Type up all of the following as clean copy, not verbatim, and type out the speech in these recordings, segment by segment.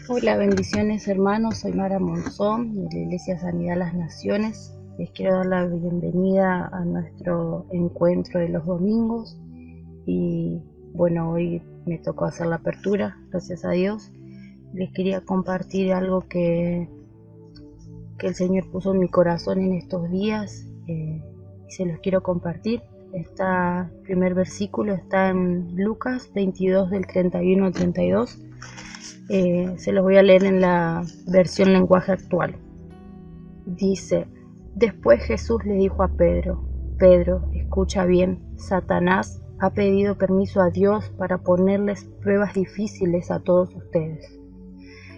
Hola, bendiciones hermanos, soy Mara Monzón de la Iglesia Sanidad Las Naciones. Les quiero dar la bienvenida a nuestro encuentro de los domingos y bueno, hoy me tocó hacer la apertura, gracias a Dios. Les quería compartir algo que el Señor puso en mi corazón en estos días y se los quiero compartir. El primer versículo está en Lucas 22 del 31 al 32. Se los voy a leer en la versión lenguaje actual. Dice: después Jesús le dijo a Pedro: Pedro, escucha bien, Satanás ha pedido permiso a Dios para ponerles pruebas difíciles a todos ustedes,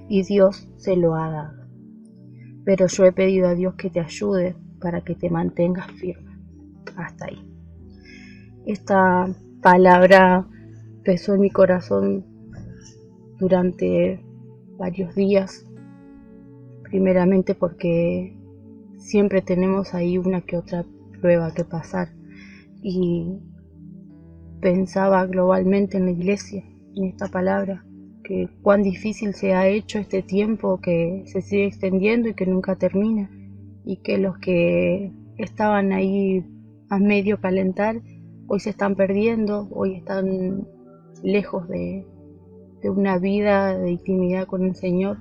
y Dios se lo ha dado. Pero yo he pedido a Dios que te ayude para que te mantengas firme. Hasta ahí. Esta palabra pesó en mi corazón durante varios días, primeramente porque siempre tenemos ahí una que otra prueba que pasar, y pensaba globalmente en la iglesia, en esta palabra, que cuán difícil se ha hecho este tiempo que se sigue extendiendo y que nunca termina, y que los que estaban ahí a medio calentar hoy se están perdiendo, hoy están lejos de una vida de intimidad con el Señor.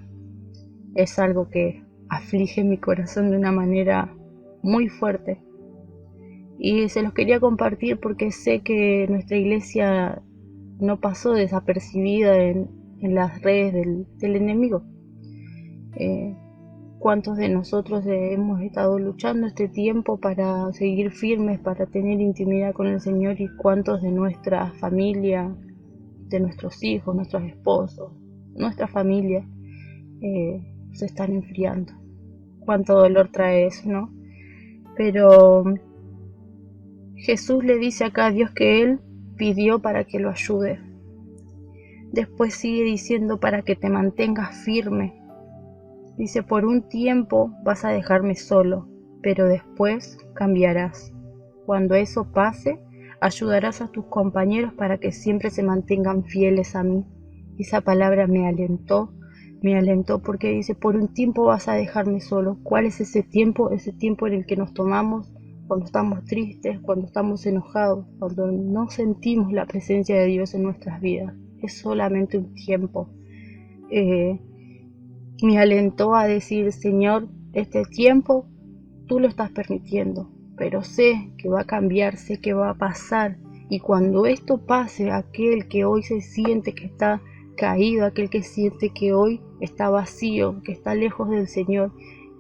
Es algo que aflige mi corazón de una manera muy fuerte, y se los quería compartir porque sé que nuestra iglesia no pasó desapercibida en las redes del enemigo. ¿Cuántos de nosotros hemos estado luchando este tiempo para seguir firmes, para tener intimidad con el Señor, y cuántos de nuestra familia, de nuestros hijos, nuestros esposos, nuestra familia se están enfriando? Cuánto dolor trae eso, ¿no? Pero Jesús le dice acá a Dios que Él pidió para que lo ayude. Después sigue diciendo para que te mantengas firme. Dice: por un tiempo vas a dejarme solo, pero después cambiarás. Cuando eso pase, ayudarás a tus compañeros para que siempre se mantengan fieles a mí. Esa palabra me alentó porque dice: por un tiempo vas a dejarme solo. ¿Cuál es ese tiempo? Ese tiempo en el que nos tomamos cuando estamos tristes, cuando estamos enojados, cuando no sentimos la presencia de Dios en nuestras vidas. Es solamente un tiempo. Me alentó a decir: Señor, este tiempo tú lo estás permitiendo, pero sé que va a cambiar, sé que va a pasar, y cuando esto pase, aquel que hoy se siente que está caído, aquel que siente que hoy está vacío, que está lejos del Señor,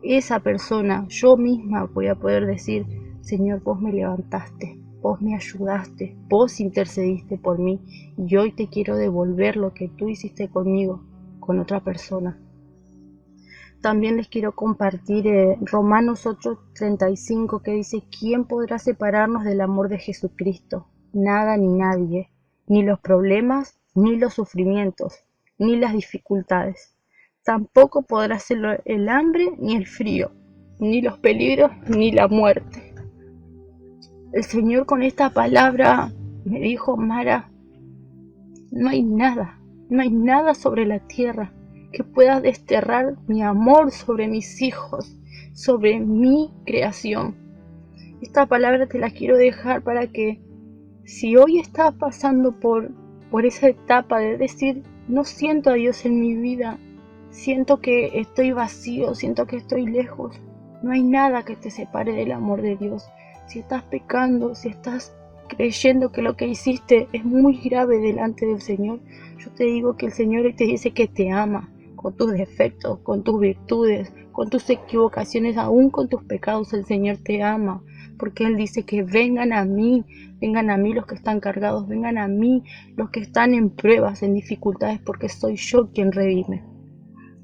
esa persona, yo misma voy a poder decir: Señor, vos me levantaste, vos me ayudaste, vos intercediste por mí, y hoy te quiero devolver lo que tú hiciste conmigo, con otra persona. También les quiero compartir Romanos 8:35, que dice: ¿quién podrá separarnos del amor de Jesucristo? Nada ni nadie, ni los problemas, ni los sufrimientos, ni las dificultades. Tampoco podrá ser el hambre ni el frío, ni los peligros ni la muerte. El Señor con esta palabra me dijo: Mara, no hay nada sobre la tierra que pueda desterrar mi amor sobre mis hijos, sobre mi creación. Esta palabra te la quiero dejar para que, si hoy estás pasando por esa etapa de decir: no siento a Dios en mi vida, siento que estoy vacío, siento que estoy lejos, no hay nada que te separe del amor de Dios. Si estás pecando, si estás creyendo que lo que hiciste es muy grave delante del Señor, yo te digo que el Señor te dice que te ama, con tus defectos, con tus virtudes, con tus equivocaciones, aún con tus pecados. El Señor te ama, porque Él dice que vengan a mí los que están cargados, vengan a mí los que están en pruebas, en dificultades, porque soy yo quien redime.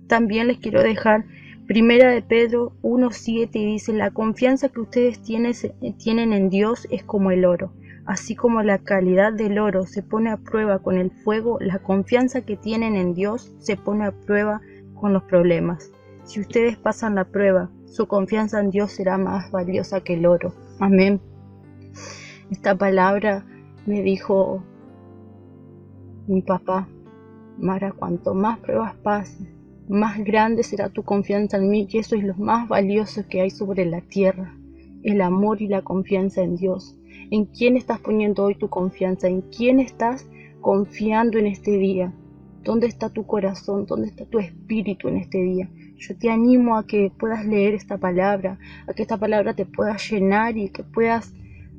También les quiero dejar Primera de Pedro 1:7, y dice: la confianza que ustedes tienen en Dios es como el oro. Así como la calidad del oro se pone a prueba con el fuego, la confianza que tienen en Dios se pone a prueba con los problemas. Si ustedes pasan la prueba, su confianza en Dios será más valiosa que el oro. Amén. Esta palabra me dijo mi papá: Mara, cuanto más pruebas pases, más grande será tu confianza en mí, que eso es lo más valioso que hay sobre la tierra, el amor y la confianza en Dios. ¿En quién estás poniendo hoy tu confianza? ¿En quién estás confiando en este día? ¿Dónde está tu corazón? ¿Dónde está tu espíritu en este día? Yo te animo a que puedas leer esta palabra, a que esta palabra te pueda llenar y que puedas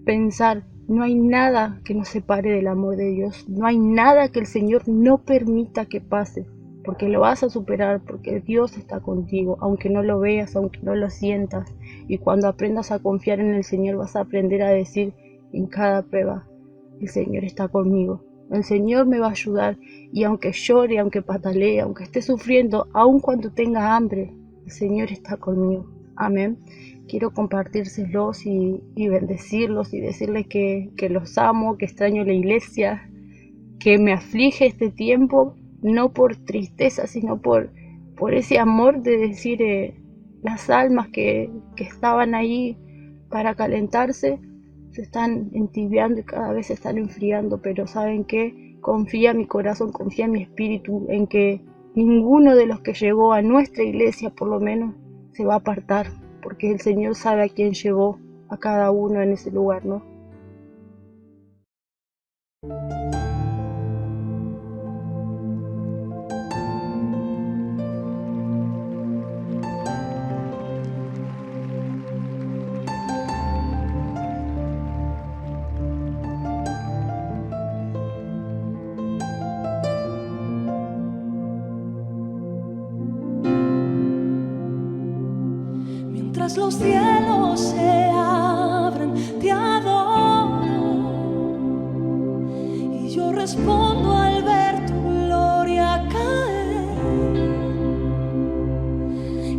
pensar, no hay nada que nos separe del amor de Dios, no hay nada que el Señor no permita que pase, porque lo vas a superar, porque Dios está contigo, aunque no lo veas, aunque no lo sientas. Y cuando aprendas a confiar en el Señor, vas a aprender a decir en cada prueba, el Señor está conmigo, el Señor me va a ayudar, y aunque llore, aunque patalee, aunque esté sufriendo, aun cuando tenga hambre, el Señor está conmigo. Amén. Quiero compartírselos y bendecirlos y decirles que los amo, que extraño la iglesia, que me aflige este tiempo, no por tristeza, sino por ese amor de decir las almas que estaban ahí para calentarse, se están entibiando y cada vez se están enfriando, pero ¿saben qué? Confía mi corazón, confía mi espíritu en que ninguno de los que llegó a nuestra iglesia, por lo menos, se va a apartar, porque el Señor sabe a quién llevó a cada uno en ese lugar, ¿no? Mientras los cielos se abren, te adoro, y yo respondo al ver tu gloria caer.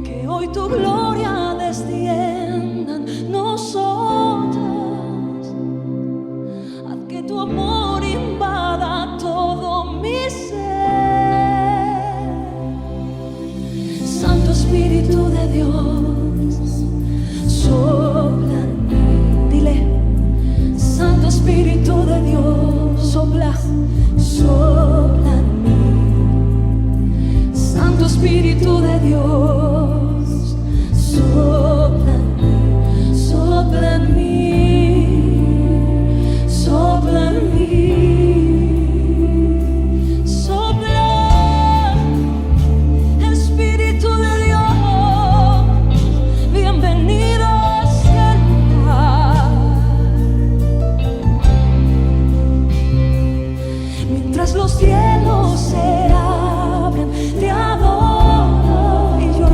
Que hoy tu gloria descienda en nosotros, haz que tu amor invada todo mi ser. Santo Espíritu de Dios, sopla en mí, dile, Santo Espíritu de Dios, sopla, sopla en mí, Santo Espíritu de Dios, sopla en mí, sopla en mí, sopla en mí, sopla, Espíritu de Dios, bienvenido. Los cielos se abren, te adoro y yo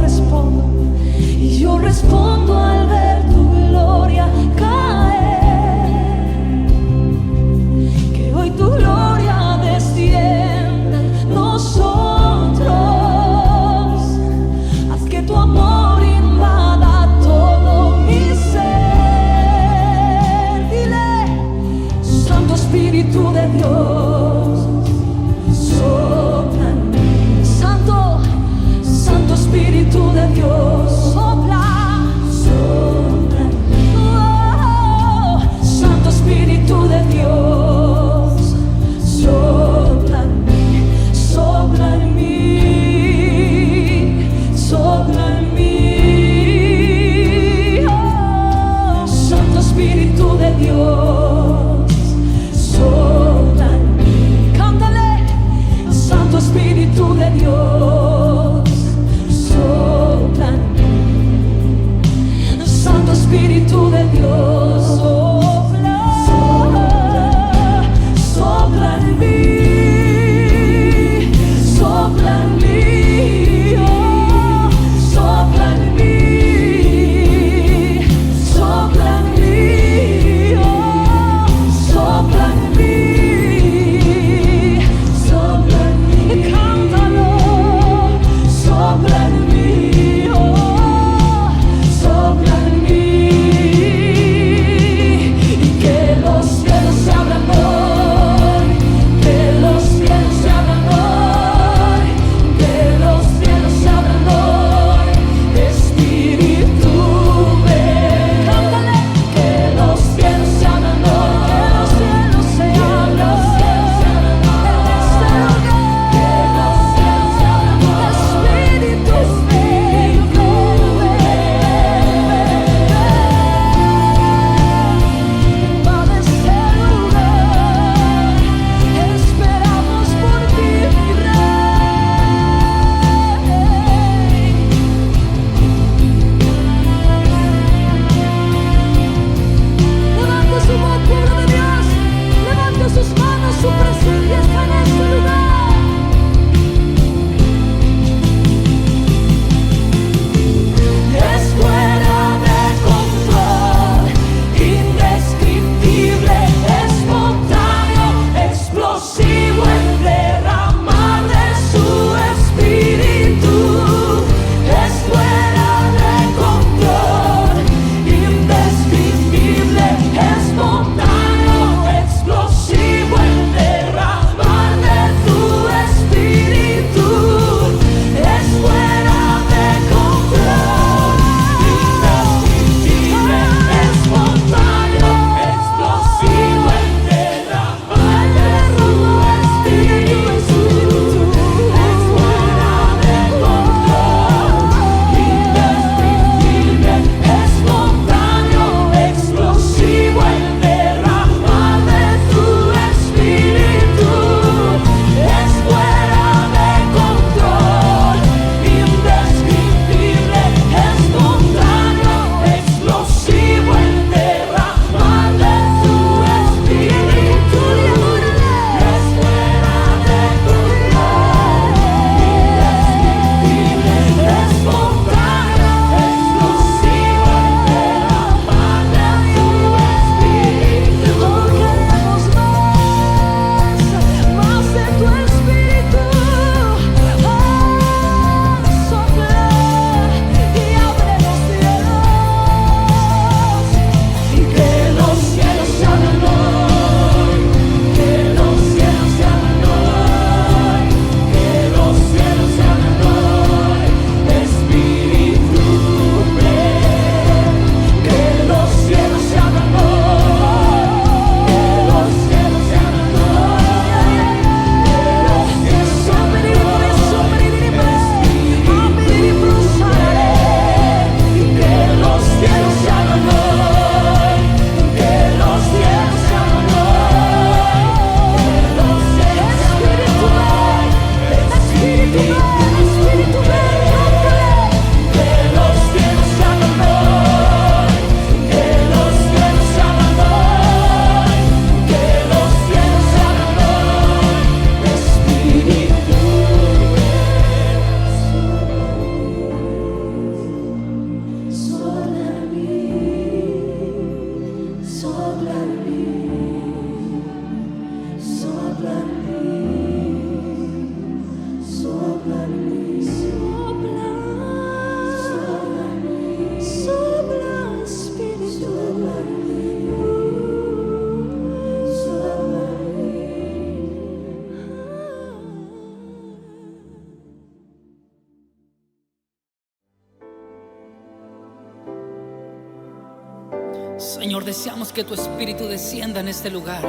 Señor, deseamos que tu Espíritu descienda en este lugar,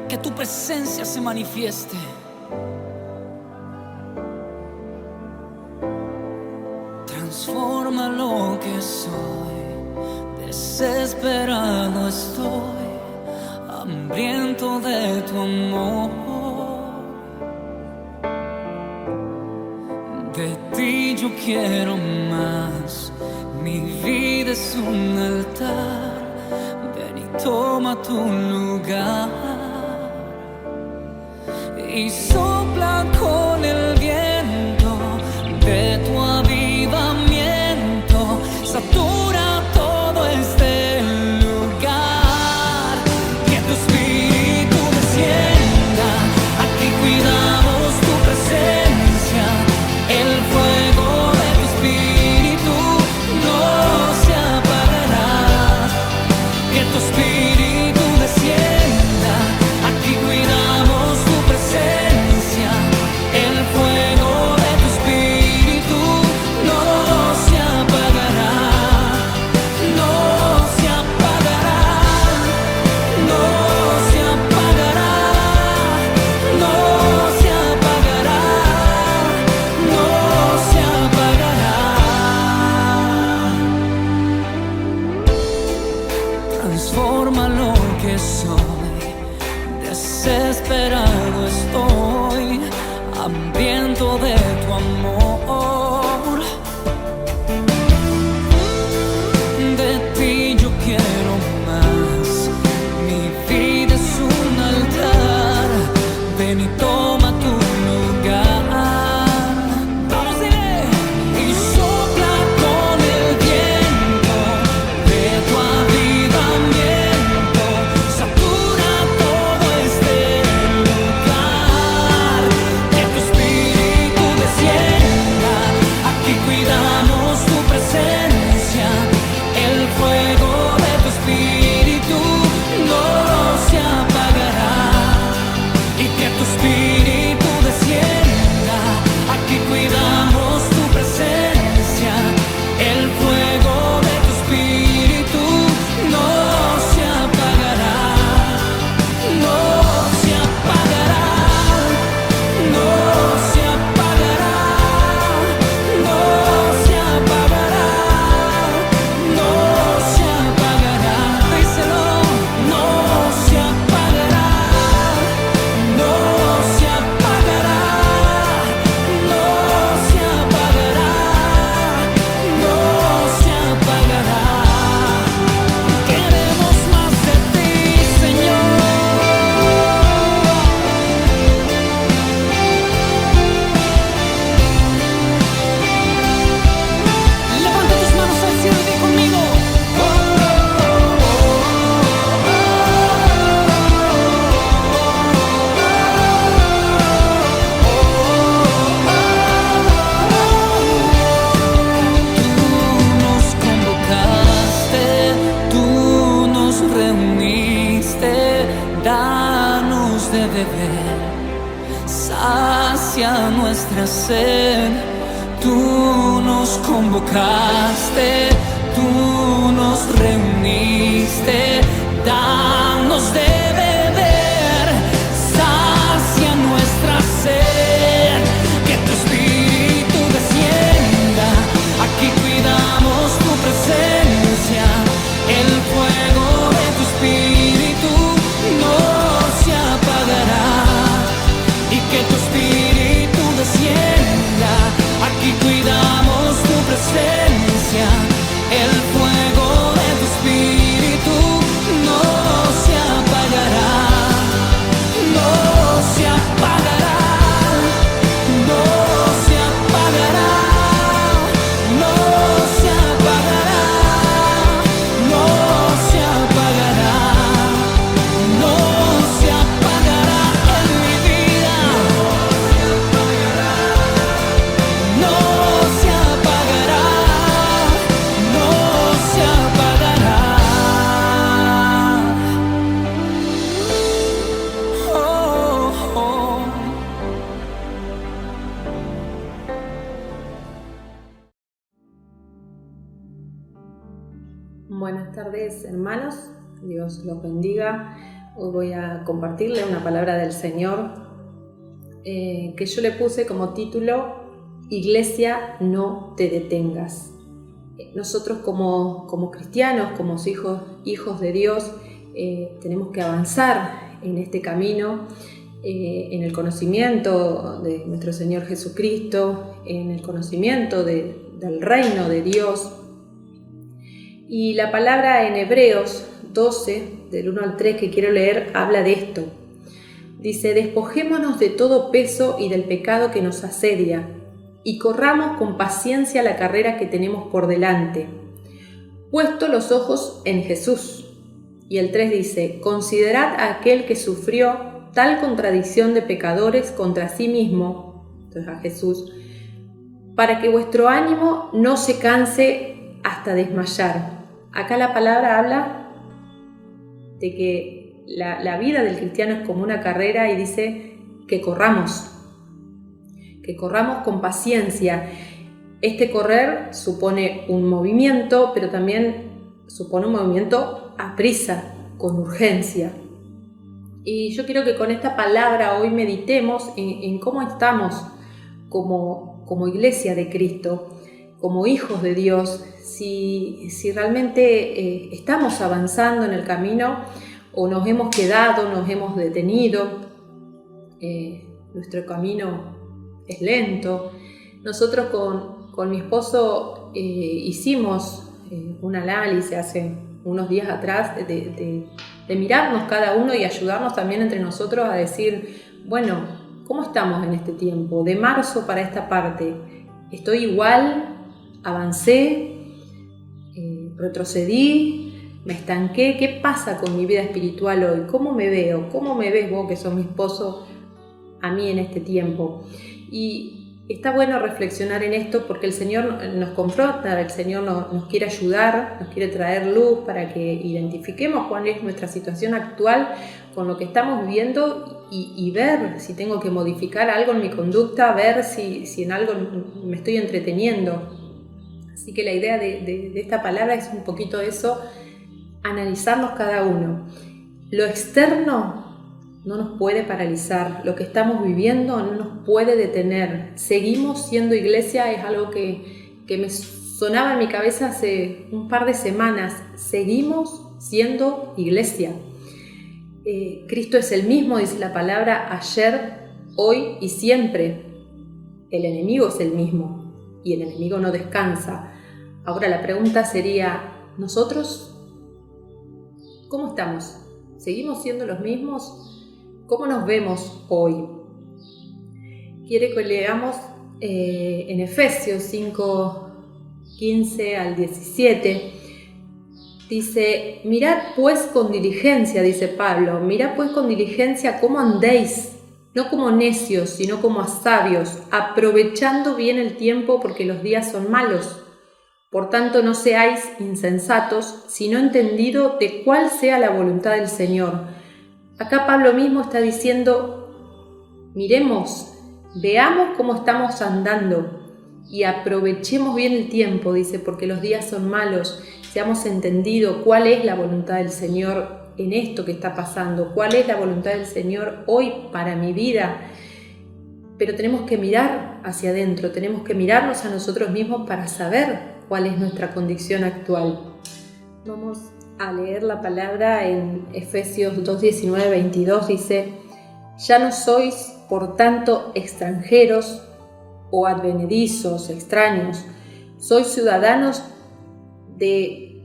que tu presencia se manifieste. Transforma lo que soy, desesperado estoy, hambriento de tu amor. De ti yo quiero más, mi vida es un altar. Ven y toma tu lugar y sopla con el viento de tu avivamiento, satura todo este lugar. Que tu Espíritu descienda, aquí cuidamos tu presencia. El fuego de tu Espíritu no se apagará. Que tu Espíritu descienda, aquí cuidamos tu presencia. El fuego de tu Espíritu no se apagará, no se apagará, no se apagará, no se apagará, no se apagará. Transforma lo que soy, desesperado estoy, hambriento de tu amor. De ti yo quiero más, mi vida es un altar. Ven y toma tu lugar. Vamos, dile. Y sopla con el viento de tu avivamiento, satura todo este lugar. Que tu Espíritu descienda, aquí cuidamos tu presencia. El fuego de tu Espíritu no se apagará. Y que tu Espíritu descienda, aquí cuidamos tu presencia. El fuego de tu Espíritu no se apagará, no se apagará, no se apagará, no se apagará, no se apagará. Díselo, no se apagará, no se apagará, no se apagará, no se apagará. Queremos más de ti, Señor. Levanta tus manos al cielo y di conmigo. Tú nos convocaste, tú nos reuniste, danos de beber, sacia nuestra sed. Tú nos convocaste, tú nos reuniste, danos de beber, sacia nuestra sed. Que tu Espíritu descienda, aquí cuidamos tu presencia. El fuego de tu Espíritu no se apagará. Y que tu Espíritu descienda, aquí cuidamos tu presencia. El fuego de tu Espíritu no se apagará. Buenas tardes, hermanos. Dios los bendiga. Hoy voy a compartirle una palabra del Señor que yo le puse como título: Iglesia, no te detengas. Nosotros como cristianos, como hijos de Dios, tenemos que avanzar en este camino, en el conocimiento de nuestro Señor Jesucristo, en el conocimiento del reino de Dios. Y la palabra en Hebreos 12, del 1 al 3, que quiero leer, habla de esto. Dice: despojémonos de todo peso y del pecado que nos asedia, y corramos con paciencia la carrera que tenemos por delante, puesto los ojos en Jesús. Y el 3 dice: considerad a aquel que sufrió tal contradicción de pecadores contra sí mismo, entonces a Jesús, para que vuestro ánimo no se canse hasta desmayar. Acá la palabra habla de que la vida del cristiano es como una carrera, y dice que corramos con paciencia. Este correr supone un movimiento, pero también supone un movimiento a prisa, con urgencia. Y yo quiero que con esta palabra hoy meditemos en cómo estamos como iglesia de Cristo, como hijos de Dios, si realmente estamos avanzando en el camino o nos hemos quedado, nos hemos detenido. Nuestro camino es lento. Nosotros con mi esposo hicimos un análisis hace unos días atrás de mirarnos cada uno y ayudarnos también entre nosotros a decir, bueno, ¿cómo estamos en este tiempo? De marzo para esta parte, ¿estoy igual? ¿Avancé? ¿Retrocedí? ¿Me estanqué? ¿Qué pasa con mi vida espiritual hoy? ¿Cómo me veo? ¿Cómo me ves vos, que sos mi esposo, a mí en este tiempo? Y está bueno reflexionar en esto porque el Señor nos confronta, el Señor nos quiere ayudar, nos quiere traer luz para que identifiquemos cuál es nuestra situación actual con lo que estamos viviendo y ver si tengo que modificar algo en mi conducta, ver si en algo me estoy entreteniendo. Así que la idea de esta palabra es un poquito eso, analizarnos cada uno. Lo externo no nos puede paralizar, lo que estamos viviendo no nos puede detener. Seguimos siendo iglesia, es algo que me sonaba en mi cabeza hace un par de semanas. Seguimos siendo iglesia. Cristo es el mismo, dice la palabra, ayer, hoy y siempre. El enemigo es el mismo y el enemigo no descansa. Ahora la pregunta sería, ¿nosotros cómo estamos? ¿Seguimos siendo los mismos? ¿Cómo nos vemos hoy? Quiere que leamos en Efesios 5, 15 al 17. Dice: mirad pues con diligencia, dice Pablo, mirad pues con diligencia cómo andéis, no como necios, sino como sabios, aprovechando bien el tiempo, porque los días son malos. Por tanto, no seáis insensatos, sino entendido de cuál sea la voluntad del Señor. Acá Pablo mismo está diciendo, miremos, veamos cómo estamos andando y aprovechemos bien el tiempo, dice, porque los días son malos. Seamos entendidos cuál es la voluntad del Señor en esto que está pasando, cuál es la voluntad del Señor hoy para mi vida. Pero tenemos que mirar hacia adentro, tenemos que mirarnos a nosotros mismos para saber cuál es nuestra condición actual. Vamos a leer la palabra en Efesios 2, 19, 22, dice: ya no sois, por tanto, extranjeros o advenedizos, extraños, sois ciudadanos de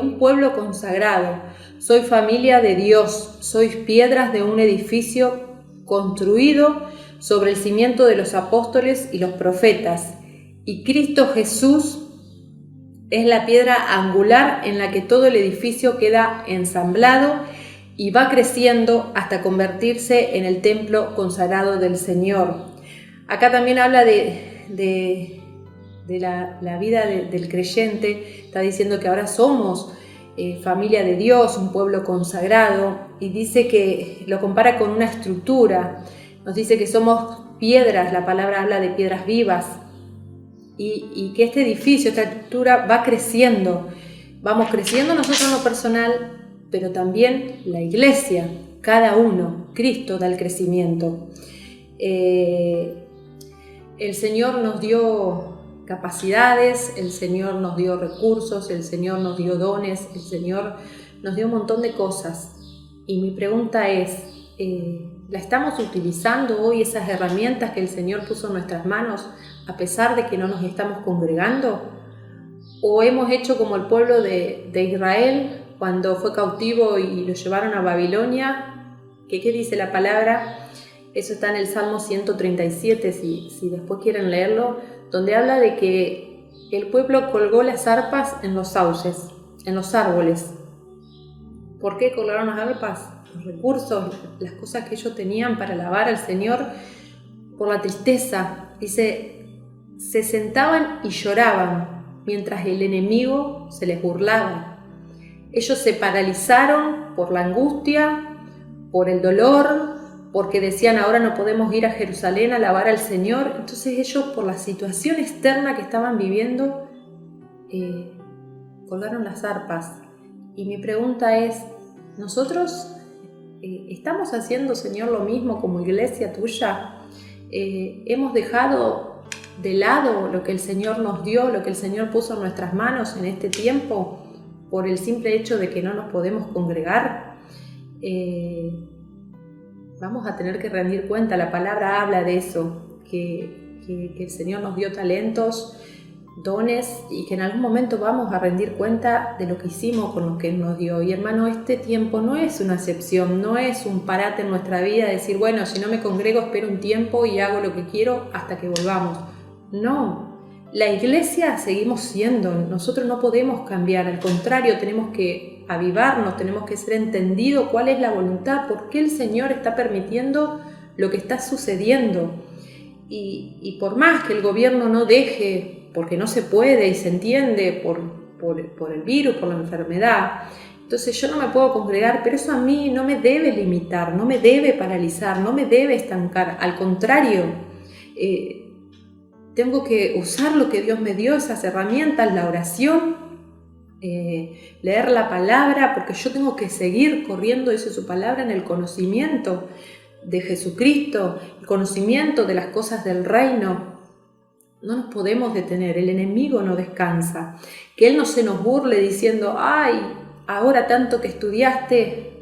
un pueblo consagrado, sois familia de Dios, sois piedras de un edificio construido sobre el cimiento de los apóstoles y los profetas, y Cristo Jesús es la piedra angular en la que todo el edificio queda ensamblado y va creciendo hasta convertirse en el templo consagrado del Señor. Acá también habla de la vida del creyente. Está diciendo que ahora somos familia de Dios, un pueblo consagrado, y dice que lo compara con una estructura. Nos dice que somos piedras, la palabra habla de piedras vivas, y que este edificio, esta estructura va creciendo. Vamos creciendo nosotros en lo personal, pero también la iglesia, cada uno. Cristo da el crecimiento. El Señor nos dio capacidades, el Señor nos dio recursos, el Señor nos dio dones, el Señor nos dio un montón de cosas. Y mi pregunta es, ¿la estamos utilizando hoy esas herramientas que el Señor puso en nuestras manos a pesar de que no nos estamos congregando? ¿O hemos hecho como el pueblo de Israel cuando fue cautivo y lo llevaron a Babilonia? ¿Qué dice la palabra? Eso está en el Salmo 137, si después quieren leerlo, donde habla de que el pueblo colgó las arpas en los sauces, en los árboles. ¿Por qué colgaron las arpas? Los recursos, las cosas que ellos tenían para alabar al Señor, por la tristeza. Dice, se sentaban y lloraban mientras el enemigo se les burlaba. Ellos se paralizaron por la angustia, por el dolor, porque decían ahora no podemos ir a Jerusalén a alabar al Señor. Entonces ellos, por la situación externa que estaban viviendo, colgaron las arpas. Y mi pregunta es, ¿nosotros estamos haciendo, Señor, lo mismo como iglesia tuya? ¿Hemos dejado de lado lo que el Señor nos dio, lo que el Señor puso en nuestras manos en este tiempo, por el simple hecho de que no nos podemos congregar? Vamos a tener que rendir cuenta. La palabra habla de eso, que el Señor nos dio talentos, dones, y que en algún momento vamos a rendir cuenta de lo que hicimos con lo que Él nos dio. Y hermano, este tiempo no es una excepción, no es un parate en nuestra vida, decir, bueno, si no me congrego, espero un tiempo y hago lo que quiero hasta que volvamos. No, la iglesia seguimos siendo, nosotros no podemos cambiar, al contrario, tenemos que avivarnos, tenemos que ser entendido cuál es la voluntad, por qué el Señor está permitiendo lo que está sucediendo. Y por más que el gobierno no deje, porque no se puede y se entiende por el virus, por la enfermedad, entonces yo no me puedo congregar, pero eso a mí no me debe limitar, no me debe paralizar, no me debe estancar, al contrario, tengo que usar lo que Dios me dio, esas herramientas, la oración, leer la palabra, porque yo tengo que seguir corriendo, dice su palabra, en el conocimiento de Jesucristo, el conocimiento de las cosas del reino. No nos podemos detener, el enemigo no descansa. Que Él no se nos burle diciendo, ay, ahora tanto que estudiaste,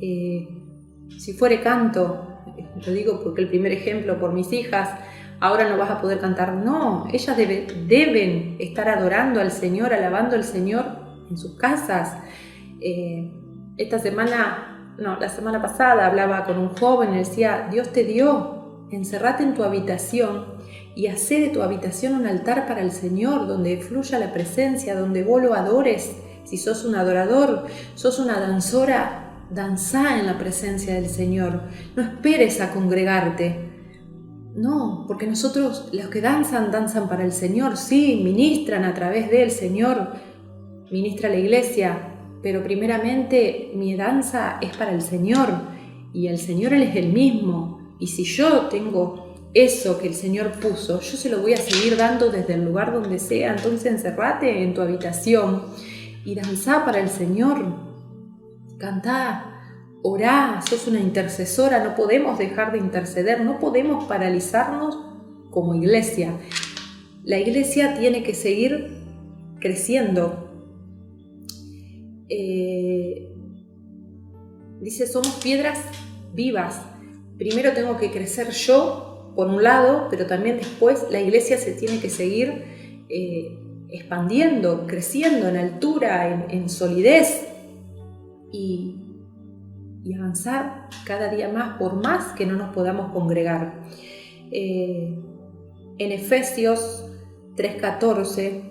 si fuere canto, lo digo porque el primer ejemplo por mis hijas, ahora no vas a poder cantar. No, ellas deben estar adorando al Señor, alabando al Señor en sus casas. La semana pasada hablaba con un joven y decía, Dios te dio, encerrate en tu habitación y hacé de tu habitación un altar para el Señor, donde fluya la presencia, donde vos lo adores. Si sos un adorador, sos una danzora, danzá en la presencia del Señor. No esperes a congregarte. No, porque nosotros, los que danzan para el Señor, sí, ministran a través del Señor, ministra la iglesia, pero primeramente mi danza es para el Señor, y el Señor Él es el mismo, y si yo tengo eso que el Señor puso, yo se lo voy a seguir dando desde el lugar donde sea. Entonces encerrate en tu habitación y danzá para el Señor, cantá, orá, sos una intercesora, no podemos dejar de interceder, no podemos paralizarnos como iglesia. La iglesia tiene que seguir creciendo. Dice, somos piedras vivas. Primero tengo que crecer yo, por un lado, pero también después la iglesia se tiene que seguir expandiendo, creciendo en altura, en solidez y avanzar cada día más, por más que no nos podamos congregar. En Efesios 3:14,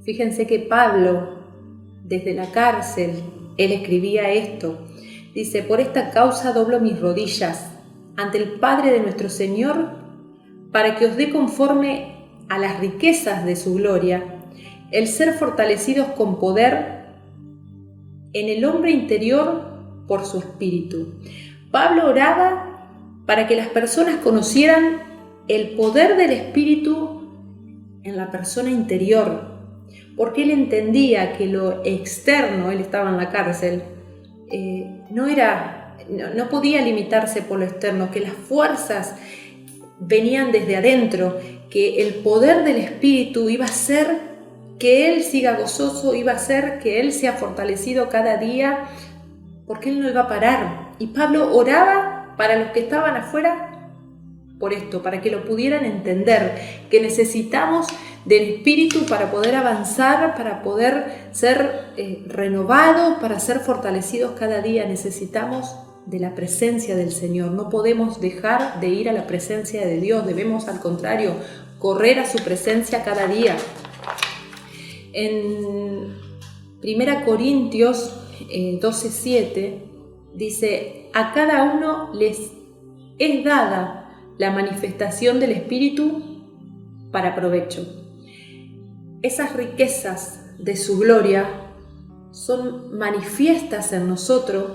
fíjense que Pablo, desde la cárcel, él escribía esto. Dice, por esta causa doblo mis rodillas ante el Padre de nuestro Señor, para que os dé conforme a las riquezas de su gloria, el ser fortalecidos con poder en el hombre interior por su espíritu. Pablo oraba para que las personas conocieran el poder del Espíritu en la persona interior, porque él entendía que lo externo, él estaba en la cárcel, no podía limitarse por lo externo, que las fuerzas venían desde adentro, que el poder del Espíritu iba a hacer que él siga gozoso, iba a hacer que él sea fortalecido cada día, porque él no iba a parar. Y Pablo oraba para los que estaban afuera por esto, para que lo pudieran entender, que necesitamos del Espíritu para poder avanzar, para poder ser renovados, para ser fortalecidos cada día. Necesitamos de la presencia del Señor. No podemos dejar de ir a la presencia de Dios, debemos al contrario correr a su presencia cada día. En 1 Corintios 12:7 dice: a cada uno les es dada la manifestación del Espíritu para provecho. Esas riquezas de su gloria son manifiestas en nosotros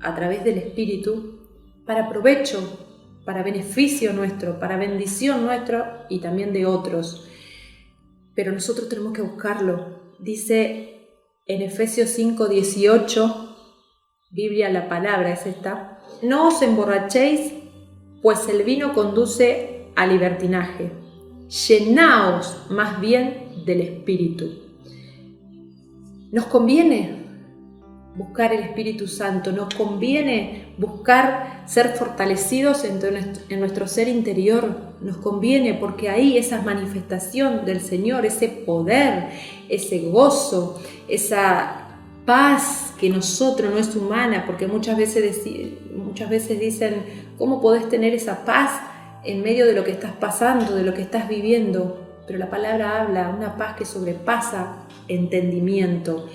a través del Espíritu para provecho, para beneficio nuestro, para bendición nuestra y también de otros. Pero nosotros tenemos que buscarlo. Dice en Efesios 5:18, Biblia, la palabra es esta: no os emborrachéis, pues el vino conduce a libertinaje. Llenaos más bien del Espíritu. Nos conviene buscar el Espíritu Santo, nos conviene buscar ser fortalecidos en nuestro ser interior, nos conviene porque ahí esa manifestación del Señor, ese poder, ese gozo, esa paz que nosotros no es humana, porque muchas veces dicen: ¿cómo podés tener esa paz en medio de lo que estás pasando, de lo que estás viviendo? Pero la palabra habla una paz que sobrepasa entendimiento.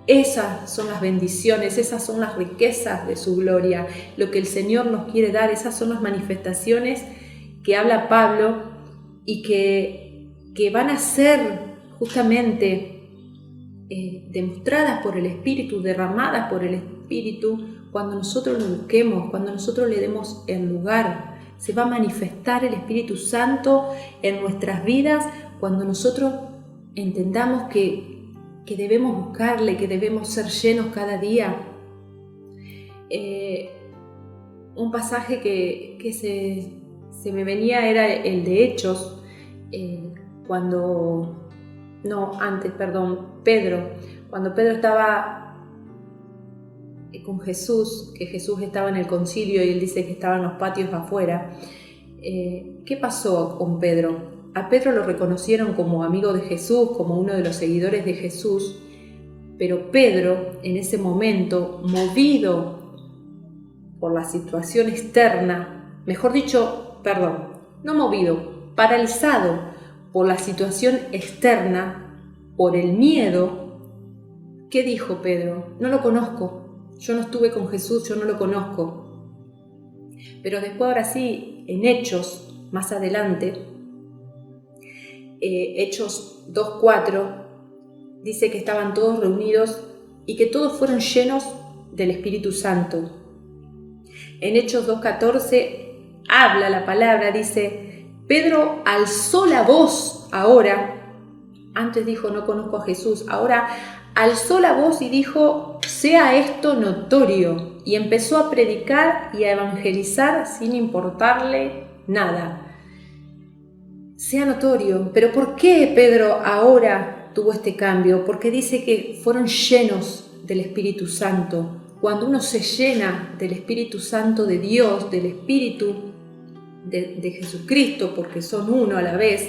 Esas son las bendiciones, esas son las riquezas de su gloria, lo que el Señor nos quiere dar. Esas son las manifestaciones que habla Pablo y que van a ser justamente demostradas por el Espíritu, derramadas por el Espíritu, cuando nosotros lo busquemos, cuando nosotros le demos el lugar. Se va a manifestar el Espíritu Santo en nuestras vidas cuando nosotros entendamos que debemos buscarle, que debemos ser llenos cada día. Un pasaje que se me venía era el de Hechos, Pedro. Cuando Pedro estaba con Jesús, que Jesús estaba en el concilio y él dice que estaba en los patios afuera. ¿Qué pasó con Pedro? A Pedro lo reconocieron como amigo de Jesús, como uno de los seguidores de Jesús, pero Pedro en ese momento, movido por la situación externa, paralizado por la situación externa, por el miedo, ¿qué dijo Pedro? No lo conozco, yo no estuve con Jesús, yo no lo conozco. Pero después, ahora sí, en Hechos, más adelante, Hechos 2:4, dice que estaban todos reunidos y que todos fueron llenos del Espíritu Santo. En Hechos 2:14 habla la palabra, dice: Pedro alzó la voz ahora, antes dijo no conozco a Jesús, ahora alzó la voz y dijo: sea esto notorio, y empezó a predicar y a evangelizar sin importarle nada. Sea notorio. ¿Pero por qué Pedro ahora tuvo este cambio? Porque dice que fueron llenos del Espíritu Santo. Cuando uno se llena del Espíritu Santo de Dios, del Espíritu de Jesucristo, porque son uno a la vez,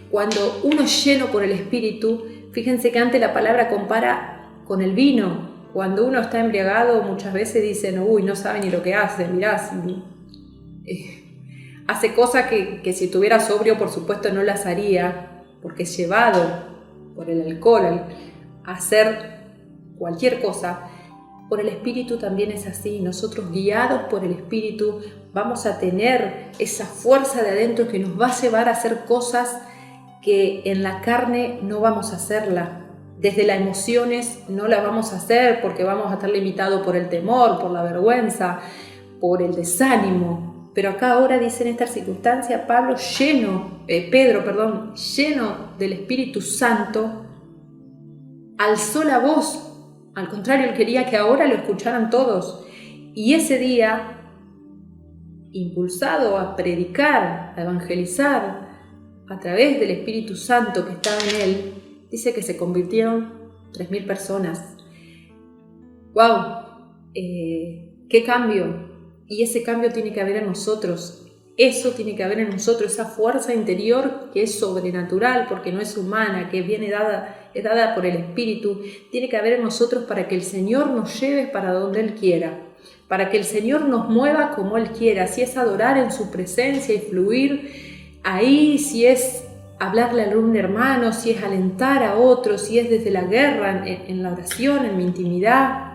cuando uno es lleno por el Espíritu, fíjense que antes la palabra compara con el vino. Cuando uno está embriagado, muchas veces dicen: uy, no sabe ni lo que hace, mirá, hace cosas que si estuviera sobrio, por supuesto, no las haría, porque es llevado por el alcohol a hacer cualquier cosa. Por el Espíritu también es así. Nosotros, guiados por el Espíritu, vamos a tener esa fuerza de adentro que nos va a llevar a hacer cosas que en la carne no vamos a hacerla. Desde las emociones no las vamos a hacer porque vamos a estar limitados por el temor, por la vergüenza, por el desánimo. Pero acá ahora dice en esta circunstancia, Pedro, lleno del Espíritu Santo, alzó la voz. Al contrario, él quería que ahora lo escucharan todos. Y ese día, impulsado a predicar, a evangelizar a través del Espíritu Santo que estaba en él, dice que se convirtieron 3.000 personas. ¡Wow! ¡Qué cambio! Y ese cambio tiene que haber en nosotros. Eso tiene que haber en nosotros, esa fuerza interior que es sobrenatural, porque no es humana, que es dada por el Espíritu. Tiene que haber en nosotros para que el Señor nos lleve para donde Él quiera, para que el Señor nos mueva como Él quiera, si es adorar en su presencia y fluir ahí, si es hablarle a algún hermano, si es alentar a otros, si es desde la guerra, en la oración, en mi intimidad.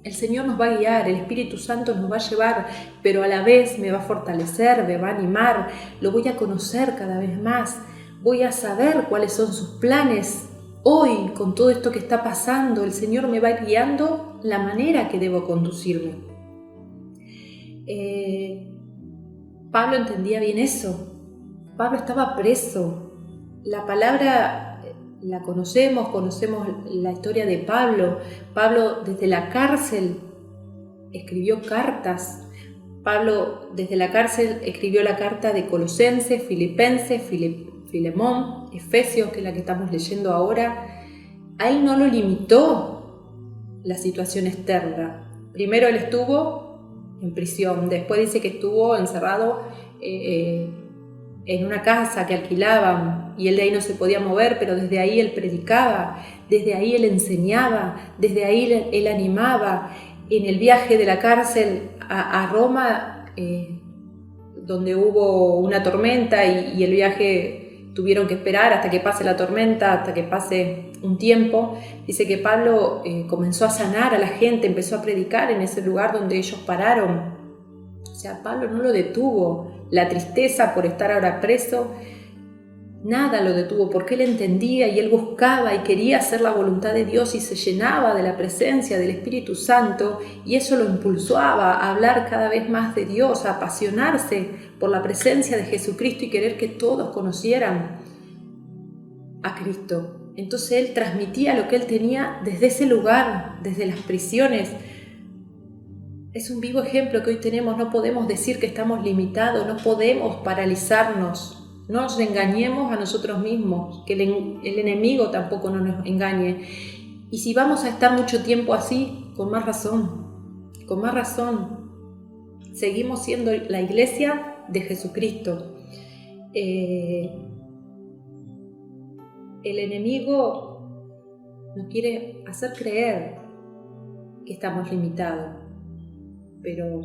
El Señor nos va a guiar, el Espíritu Santo nos va a llevar, pero a la vez me va a fortalecer, me va a animar, lo voy a conocer cada vez más, voy a saber cuáles son sus planes. Hoy, con todo esto que está pasando, el Señor me va guiando la manera que debo conducirme. Pablo entendía bien eso. Pablo estaba preso. La palabra la conocemos la historia de Pablo. Pablo desde la cárcel escribió cartas. Pablo desde la cárcel escribió la carta de Colosenses, Filipenses, Filemón, Efesios, que es la que estamos leyendo ahora. A él no lo limitó la situación externa. Primero él estuvo en prisión, después dice que estuvo encerrado en una casa que alquilaban y él de ahí no se podía mover, pero desde ahí él predicaba, desde ahí él enseñaba, desde ahí él animaba. En el viaje de la cárcel a Roma, donde hubo una tormenta y el viaje tuvieron que esperar hasta que pase la tormenta, hasta que pase un tiempo, dice que Pablo comenzó a sanar a la gente, empezó a predicar en ese lugar donde ellos pararon. O sea, Pablo no lo detuvo. La tristeza por estar ahora preso, nada lo detuvo, porque él entendía y él buscaba y quería hacer la voluntad de Dios y se llenaba de la presencia del Espíritu Santo, y eso lo impulsaba a hablar cada vez más de Dios, a apasionarse por la presencia de Jesucristo y querer que todos conocieran a Cristo. Entonces él transmitía lo que él tenía desde ese lugar, desde las prisiones. Es un vivo ejemplo que hoy tenemos. No podemos decir que estamos limitados, no podemos paralizarnos, no nos engañemos a nosotros mismos, que el enemigo tampoco no nos engañe. Y si vamos a estar mucho tiempo así, con más razón, seguimos siendo la iglesia de Jesucristo. El enemigo nos quiere hacer creer que estamos limitados. Pero,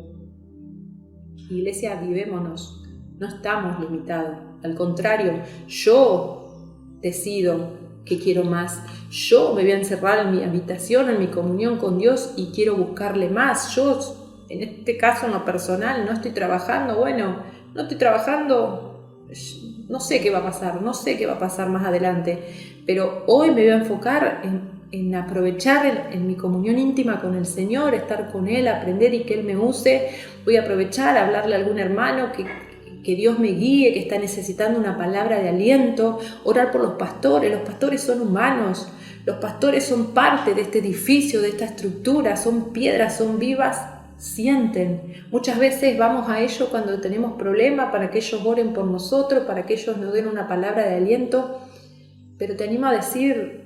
iglesia, avivémonos, no estamos limitados. Al contrario, yo decido que quiero más. Yo me voy a encerrar en mi habitación, en mi comunión con Dios y quiero buscarle más. Yo, en este caso, en lo personal, no estoy trabajando. No estoy trabajando, no sé qué va a pasar más adelante. Pero hoy me voy a enfocar en aprovechar en mi comunión íntima con el Señor, estar con Él, aprender y que Él me use. Voy a aprovechar a hablarle a algún hermano que Dios me guíe, que está necesitando una palabra de aliento, orar por los pastores son humanos, los pastores son parte de este edificio, de esta estructura, son piedras, son vivas, sienten. Muchas veces vamos a ellos cuando tenemos problemas para que ellos oren por nosotros, para que ellos nos den una palabra de aliento, pero te animo a decir,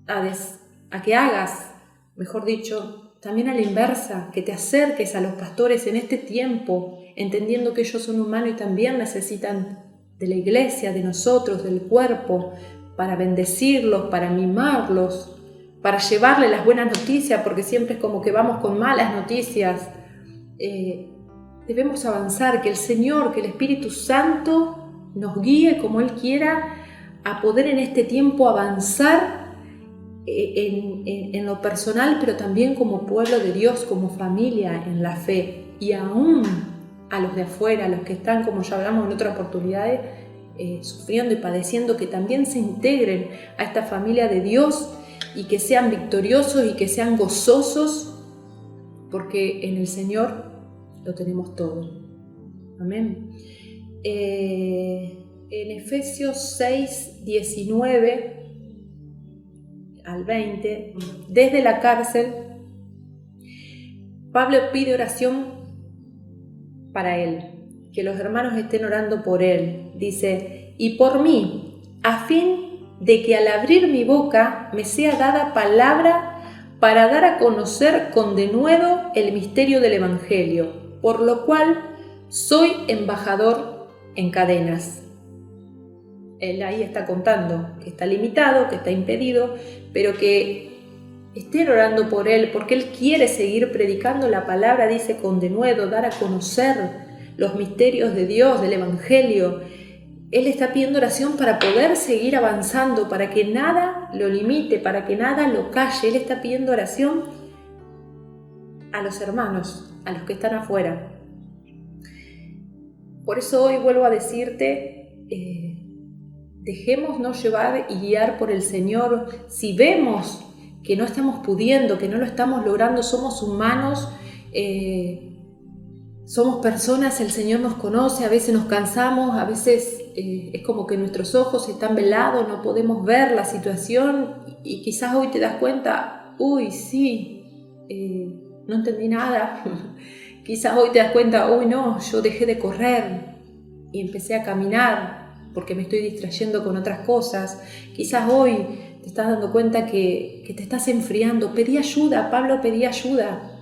a que hagas, mejor dicho, también a la inversa, que te acerques a los pastores en este tiempo, entendiendo que ellos son humanos y también necesitan de la iglesia, de nosotros, del cuerpo, para bendecirlos, para mimarlos, para llevarles las buenas noticias, porque siempre es como que vamos con malas noticias. Debemos avanzar, que el Señor, que el Espíritu Santo nos guíe como Él quiera a poder en este tiempo avanzar en lo personal, pero también como pueblo de Dios, como familia en la fe, y aún a los de afuera, a los que están, como ya hablamos en otras oportunidades, sufriendo y padeciendo, que también se integren a esta familia de Dios y que sean victoriosos y que sean gozosos, porque en el Señor lo tenemos todo. Amén. En Efesios 6, 19 al 20, desde la cárcel, Pablo pide oración para él, que los hermanos estén orando por él. Dice, y por mí, a fin de que al abrir mi boca me sea dada palabra para dar a conocer con denuedo el misterio del Evangelio, por lo cual soy embajador en cadenas. Él ahí está contando que está limitado, que está impedido, pero que estén orando por él, porque él quiere seguir predicando la palabra, dice, con denuedo, dar a conocer los misterios de Dios, del Evangelio. Él está pidiendo oración para poder seguir avanzando, para que nada lo limite, para que nada lo calle. Él está pidiendo oración a los hermanos, a los que están afuera. Por eso hoy vuelvo a decirte, dejémonos llevar y guiar por el Señor. Si vemos que no estamos pudiendo, que no lo estamos logrando, somos humanos, somos personas, el Señor nos conoce, a veces nos cansamos, a veces es como que nuestros ojos están velados, no podemos ver la situación y quizás hoy te das cuenta, uy, sí, no entendí nada. Quizás hoy te das cuenta, uy, no, yo dejé de correr y empecé a caminar porque me estoy distrayendo con otras cosas. Quizás hoy te estás dando cuenta que te estás enfriando. Pedí ayuda, Pablo pedía ayuda.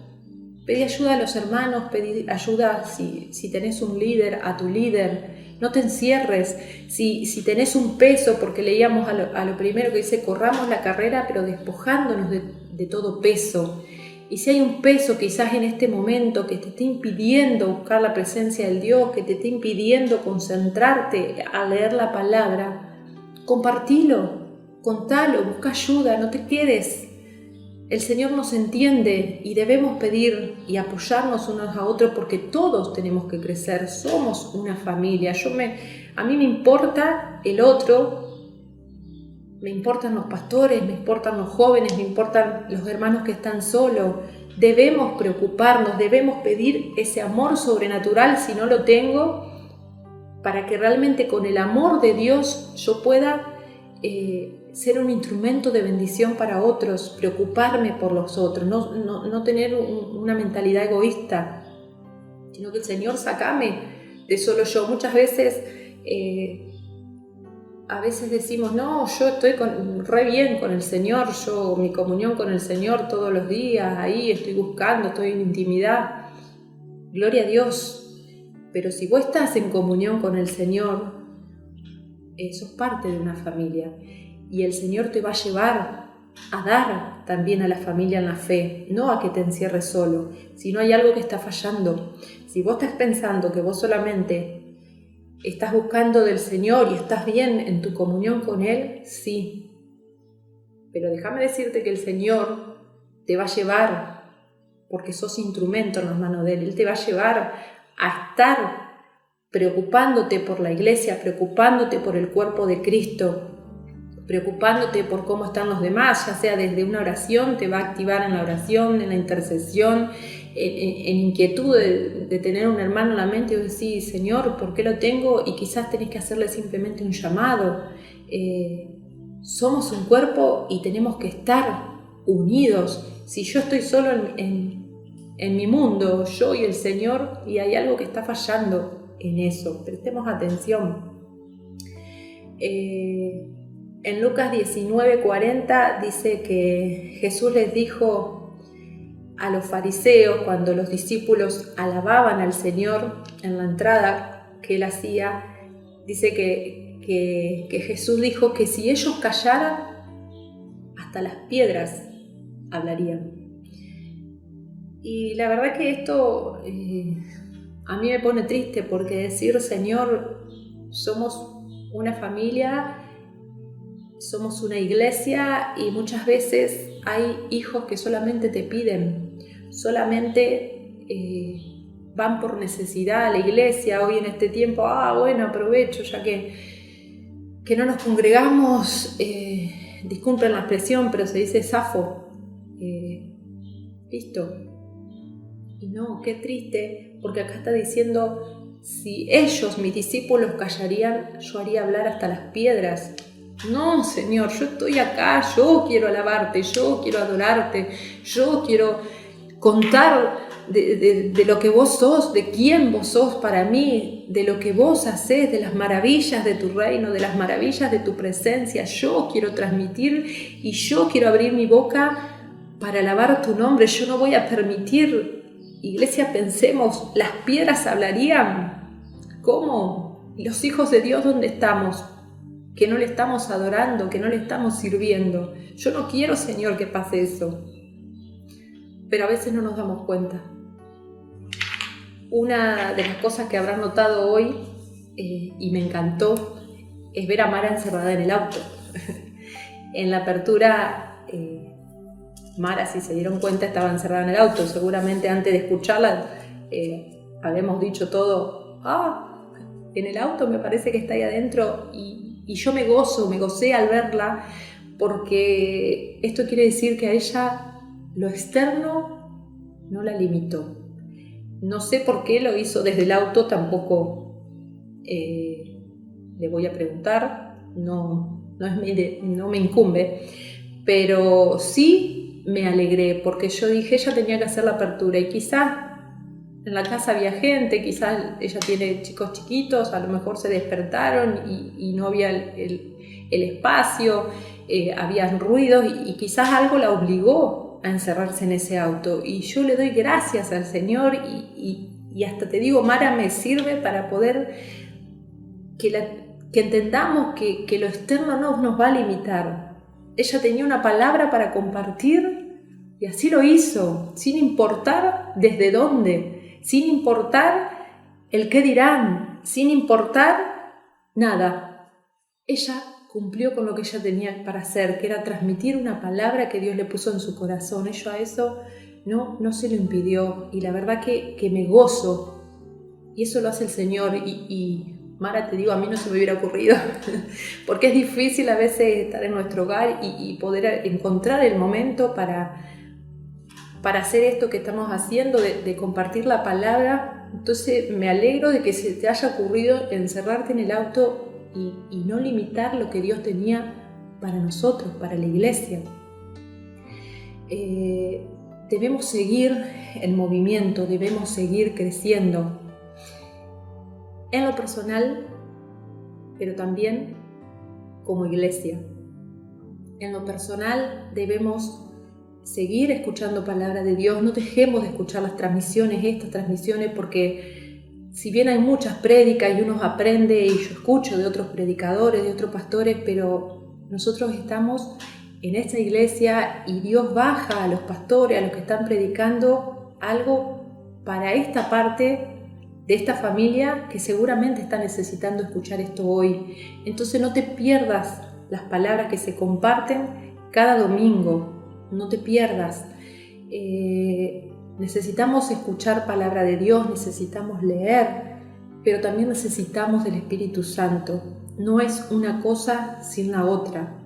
Pedí ayuda a los hermanos, pedí ayuda si tenés un líder, a tu líder. No te encierres. Si tenés un peso, porque leíamos a lo primero que dice, corramos la carrera, pero despojándonos de todo peso. Y si hay un peso quizás en este momento que te esté impidiendo buscar la presencia del Dios, que te esté impidiendo concentrarte a leer la palabra, compartilo, contalo, busca ayuda, no te quedes. El Señor nos entiende y debemos pedir y apoyarnos unos a otros porque todos tenemos que crecer, somos una familia. A mí me importa el otro, me importan los pastores, me importan los jóvenes, me importan los hermanos que están solos. Debemos preocuparnos, debemos pedir ese amor sobrenatural si no lo tengo, para que realmente con el amor de Dios yo pueda ser un instrumento de bendición para otros, preocuparme por los otros, no tener una mentalidad egoísta, sino que el Señor sácame de solo yo. Muchas veces a veces decimos, no, yo estoy re bien con el Señor, mi comunión con el Señor todos los días, ahí estoy buscando, estoy en intimidad, gloria a Dios. Pero si vos estás en comunión con el Señor, sos parte de una familia y el Señor te va a llevar a dar también a la familia en la fe, no a que te encierres solo, si no hay algo que está fallando. Si vos estás pensando que vos solamente estás buscando del Señor y estás bien en tu comunión con Él, sí. Pero déjame decirte que el Señor te va a llevar, porque sos instrumento en las manos de Él. Él te va a llevar a estar preocupándote por la iglesia, preocupándote por el cuerpo de Cristo, preocupándote por cómo están los demás, ya sea desde una oración, te va a activar en la oración, en la intercesión, en inquietud de tener un hermano en la mente y decir, Señor, ¿por qué lo tengo? Y quizás tenés que hacerle simplemente un llamado. Somos un cuerpo y tenemos que estar unidos. Si yo estoy solo en mi mundo, yo y el Señor, y hay algo que está fallando en eso, prestemos atención. En Lucas 19:40 dice que Jesús les dijo a los fariseos, cuando los discípulos alababan al Señor en la entrada que Él hacía, dice que Jesús dijo que si ellos callaran, hasta las piedras hablarían. Y la verdad que esto a mí me pone triste, porque decir, Señor, somos una familia, somos una iglesia, y muchas veces hay hijos que solamente te piden, solamente van por necesidad a la iglesia. Hoy en este tiempo, bueno, aprovecho ya que no nos congregamos, disculpen la expresión, pero se dice zafo, listo. Y no, qué triste, porque acá está diciendo, si ellos, mis discípulos, callarían, yo haría hablar hasta las piedras. No, Señor, yo estoy acá, yo quiero alabarte, yo quiero adorarte, yo quiero contar de lo que vos sos, de quién vos sos para mí, de lo que vos hacés, de las maravillas de tu reino, de las maravillas de tu presencia. Yo quiero transmitir y yo quiero abrir mi boca para alabar tu nombre. Yo no voy a permitir, iglesia, pensemos, las piedras hablarían. ¿Cómo? ¿Y los hijos de Dios dónde estamos? Que no le estamos adorando, que no le estamos sirviendo. Yo no quiero, Señor, que pase eso. Pero a veces no nos damos cuenta. Una de las cosas que habrán notado hoy, y me encantó, es ver a Mara encerrada en el auto. En la apertura, Mara, si se dieron cuenta, estaba encerrada en el auto. Seguramente antes de escucharla, habíamos dicho todo, en el auto me parece que está ahí adentro, y yo me gocé al verla, porque esto quiere decir que a ella lo externo no la limitó. No sé por qué lo hizo desde el auto, tampoco le voy a preguntar, no me incumbe, pero sí me alegré, porque yo dije, ella tenía que hacer la apertura, y quizás en la casa había gente, quizás ella tiene chicos chiquitos, a lo mejor se despertaron y no había el espacio, habían ruidos, y quizás algo la obligó a encerrarse en ese auto. Y yo le doy gracias al Señor, y hasta te digo, Mara me sirve para poder que entendamos que lo externo no nos va a limitar. Ella tenía una palabra para compartir y así lo hizo, sin importar desde dónde, sin importar el qué dirán, sin importar nada. Ella cumplió con lo que ella tenía para hacer, que era transmitir una palabra que Dios le puso en su corazón. Ella a eso no se lo impidió, y la verdad que me gozo, y eso lo hace el Señor. Y Mara, te digo, a mí no se me hubiera ocurrido, porque es difícil a veces estar en nuestro hogar y poder encontrar el momento para hacer esto que estamos haciendo, de compartir la palabra. Entonces me alegro de que se te haya ocurrido encerrarte en el auto y no limitar lo que Dios tenía para nosotros, para la iglesia. Debemos seguir en movimiento, debemos seguir creciendo en lo personal, pero también como iglesia. En lo personal debemos seguir escuchando palabra de Dios. No dejemos de escuchar estas transmisiones, porque si bien hay muchas prédicas y uno aprende, y yo escucho de otros predicadores, de otros pastores, pero nosotros estamos en esta iglesia y Dios baja a los pastores, a los que están predicando, algo para esta parte de esta familia que seguramente está necesitando escuchar esto hoy. Entonces no te pierdas las palabras que se comparten cada domingo, no te pierdas. Necesitamos escuchar palabra de Dios, necesitamos leer, pero también necesitamos del Espíritu Santo. No es una cosa sin la otra.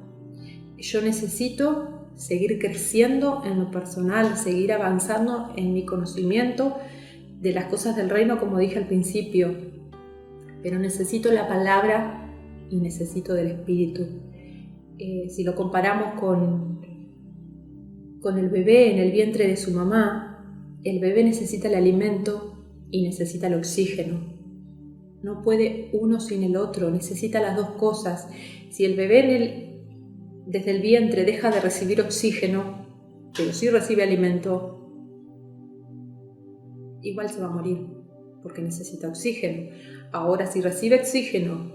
Yo necesito seguir creciendo en lo personal, seguir avanzando en mi conocimiento de las cosas del reino, como dije al principio, pero necesito la palabra y necesito del Espíritu. Si lo comparamos con el bebé en el vientre de su mamá, el bebé necesita el alimento y necesita el oxígeno. No puede uno sin el otro, necesita las dos cosas. Si el bebé desde el vientre deja de recibir oxígeno, pero sí recibe alimento, igual se va a morir, porque necesita oxígeno. Ahora, si recibe oxígeno,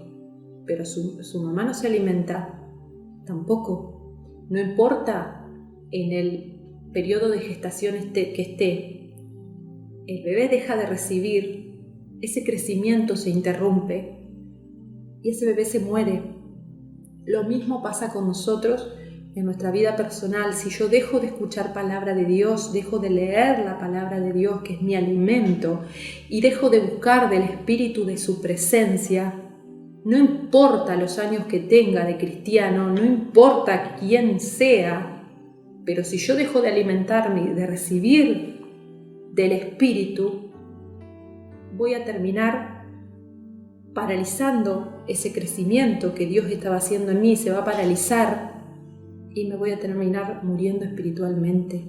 pero su mamá no se alimenta, tampoco. No importa en el periodo de gestación que esté, el bebé deja de recibir, ese crecimiento se interrumpe y ese bebé se muere. Lo mismo pasa con nosotros en nuestra vida personal. Si yo dejo de escuchar palabra de Dios, dejo de leer la palabra de Dios, que es mi alimento, y dejo de buscar del Espíritu, de su presencia, no importa los años que tenga de cristiano, no importa quién sea, pero si yo dejo de alimentarme y de recibir del Espíritu, voy a terminar paralizando ese crecimiento que Dios estaba haciendo en mí, se va a paralizar y me voy a terminar muriendo espiritualmente.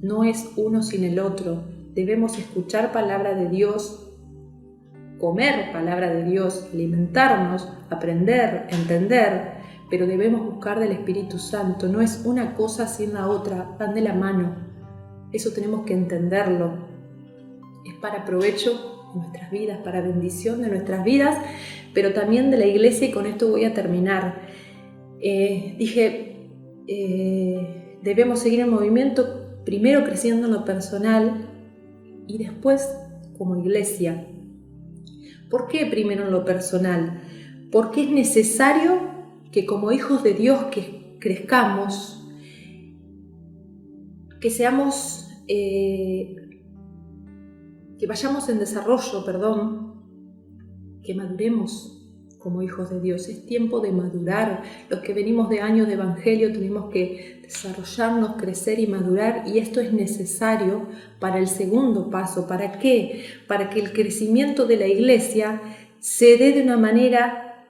No es uno sin el otro. Debemos escuchar palabra de Dios, comer palabra de Dios, alimentarnos, aprender, entender, pero debemos buscar del Espíritu Santo. No es una cosa sin la otra, van de la mano. Eso tenemos que entenderlo. Es para provecho de nuestras vidas, para bendición de nuestras vidas, pero también de la iglesia, y con esto voy a terminar. Debemos seguir en movimiento, primero creciendo en lo personal y después como iglesia. ¿Por qué primero en lo personal? Porque es necesario que como hijos de Dios que crezcamos, que seamos, que vayamos en desarrollo, que maduremos como hijos de Dios. Es tiempo de madurar. Los que venimos de años de evangelio tenemos que desarrollarnos, crecer y madurar, y esto es necesario para el segundo paso. ¿Para qué? Para que el crecimiento de la iglesia se dé de una manera,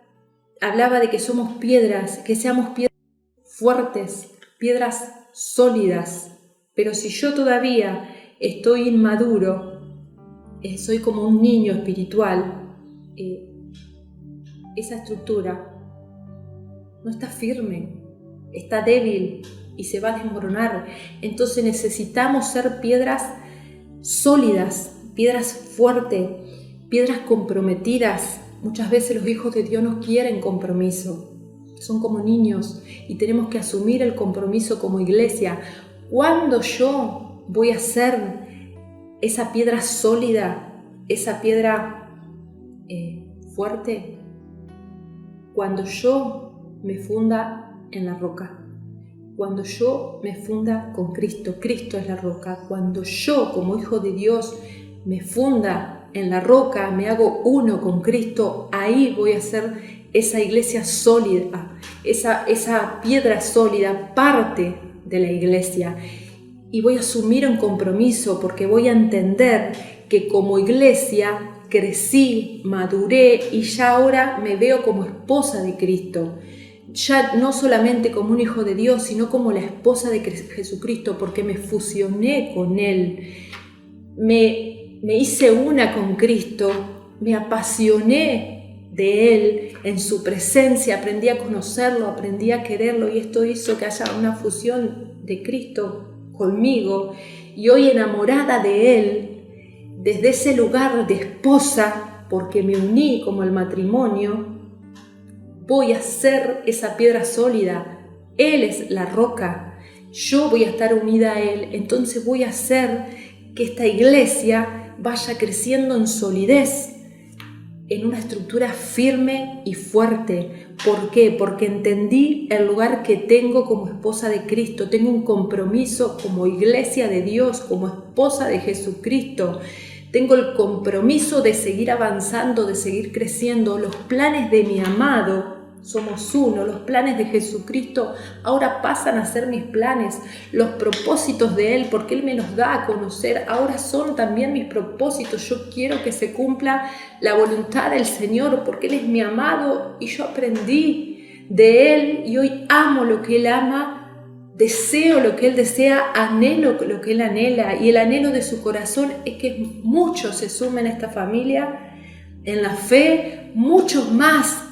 hablaba de que somos piedras, que seamos piedras fuertes, piedras sólidas, pero si yo todavía estoy inmaduro, soy como un niño espiritual, esa estructura no está firme, está débil y se va a desmoronar. Entonces necesitamos ser piedras sólidas, piedras fuertes, piedras comprometidas. Muchas veces los hijos de Dios no quieren compromiso, son como niños y tenemos que asumir el compromiso como iglesia. ¿Cuándo yo voy a ser esa piedra sólida, esa piedra fuerte? Cuando yo me funda en la roca, cuando yo me funda con Cristo, Cristo es la roca. Cuando yo como hijo de Dios me funda en la roca, me hago uno con Cristo, ahí voy a ser esa iglesia sólida, esa piedra sólida, parte de la iglesia. Y voy a asumir un compromiso porque voy a entender que como iglesia crecí, maduré y ya ahora me veo como esposa de Cristo. Ya no solamente como un hijo de Dios, sino como la esposa de Jesucristo, porque me fusioné con Él, me hice una con Cristo, me apasioné de Él en su presencia, aprendí a conocerlo, aprendí a quererlo, y esto hizo que haya una fusión de Cristo conmigo, y hoy enamorada de Él, desde ese lugar de esposa, porque me uní como el matrimonio, voy a ser esa piedra sólida. Él es la roca, yo voy a estar unida a Él, entonces voy a hacer que esta iglesia vaya creciendo en solidez, en una estructura firme y fuerte. ¿Por qué? Porque entendí el lugar que tengo como esposa de Cristo, tengo un compromiso como iglesia de Dios, como esposa de Jesucristo. Tengo el compromiso de seguir avanzando, de seguir creciendo. Los planes de mi amado, somos uno, los planes de Jesucristo ahora pasan a ser mis planes. Los propósitos de Él, porque Él me los da a conocer, ahora son también mis propósitos. Yo quiero que se cumpla la voluntad del Señor, porque Él es mi amado y yo aprendí de Él y hoy amo lo que Él ama. Deseo lo que Él desea, anhelo lo que Él anhela, y el anhelo de su corazón es que muchos se sumen a esta familia en la fe, muchos más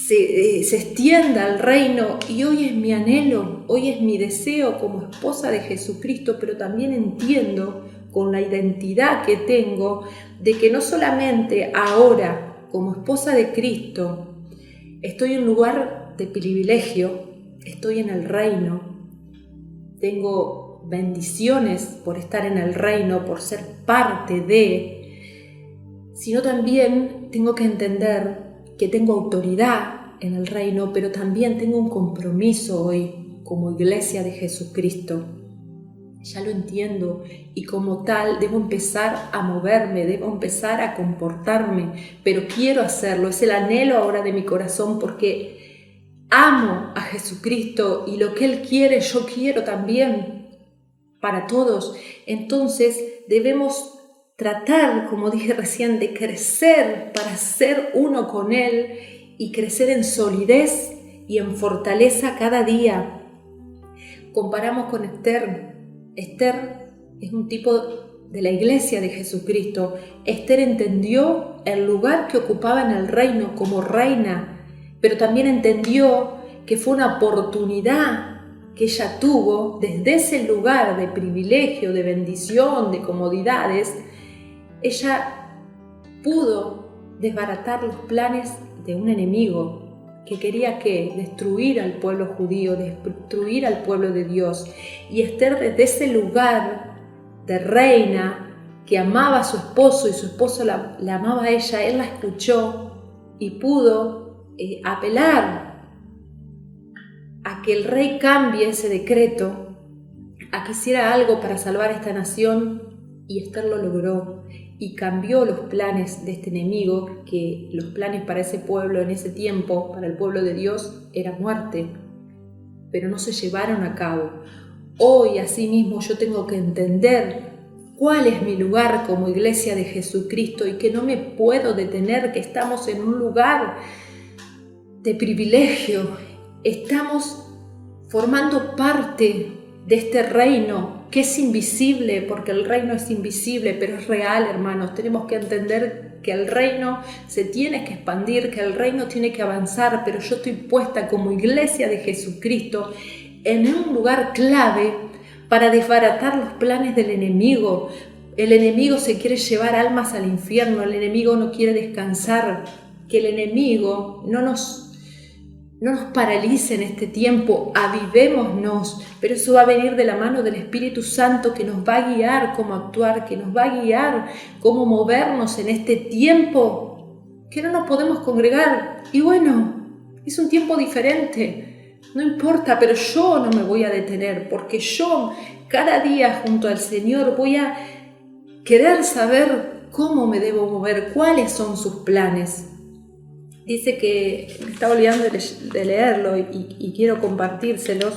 se extienda el reino, y hoy es mi anhelo, hoy es mi deseo como esposa de Jesucristo, pero también entiendo con la identidad que tengo de que no solamente ahora como esposa de Cristo estoy en un lugar de privilegio, estoy en el reino. Tengo bendiciones por estar en el reino, por ser parte de, sino también tengo que entender que tengo autoridad en el reino, pero también tengo un compromiso hoy como iglesia de Jesucristo. Ya lo entiendo y como tal debo empezar a moverme, debo empezar a comportarme, pero quiero hacerlo, es el anhelo ahora de mi corazón porque amo a Jesucristo y lo que Él quiere, yo quiero también para todos. Entonces debemos tratar, como dije recién, de crecer para ser uno con Él y crecer en solidez y en fortaleza cada día. Comparamos con Esther. Esther es un tipo de la iglesia de Jesucristo. Esther entendió el lugar que ocupaba en el reino como reina, pero también entendió que fue una oportunidad que ella tuvo desde ese lugar de privilegio, de bendición, de comodidades. Ella pudo desbaratar los planes de un enemigo que quería destruir al pueblo judío, destruir al pueblo de Dios. Y Esther, desde ese lugar de reina que amaba a su esposo y su esposo la amaba a ella, él la escuchó y pudo apelar a que el rey cambie ese decreto, a que hiciera algo para salvar a esta nación, y Esther lo logró y cambió los planes de este enemigo, que los planes para ese pueblo en ese tiempo, para el pueblo de Dios, era muerte, pero no se llevaron a cabo. Hoy, asimismo, yo tengo que entender cuál es mi lugar como iglesia de Jesucristo y que no me puedo detener, que estamos en un lugar de privilegio. Estamos formando parte de este reino que es invisible, porque el reino es invisible, pero es real, hermanos. Tenemos que entender que el reino se tiene que expandir, que el reino tiene que avanzar, pero yo estoy puesta como iglesia de Jesucristo en un lugar clave para desbaratar los planes del enemigo. El enemigo se quiere llevar almas al infierno, el enemigo no quiere descansar. Que el enemigo no nos paralice en este tiempo, avivémonos, pero eso va a venir de la mano del Espíritu Santo, que nos va a guiar cómo actuar, que nos va a guiar cómo movernos en este tiempo, que no nos podemos congregar. Y bueno, es un tiempo diferente, no importa, pero yo no me voy a detener, porque yo cada día junto al Señor voy a querer saber cómo me debo mover, cuáles son sus planes. Dice que, me estaba olvidando de leerlo y quiero compartírselos.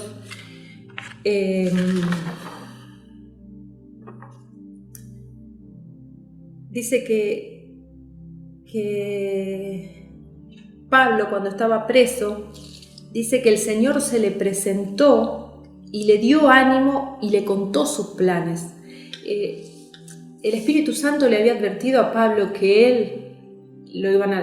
Dice que Pablo, cuando estaba preso, dice que el Señor se le presentó y le dio ánimo y le contó sus planes. El Espíritu Santo le había advertido a Pablo que él lo iban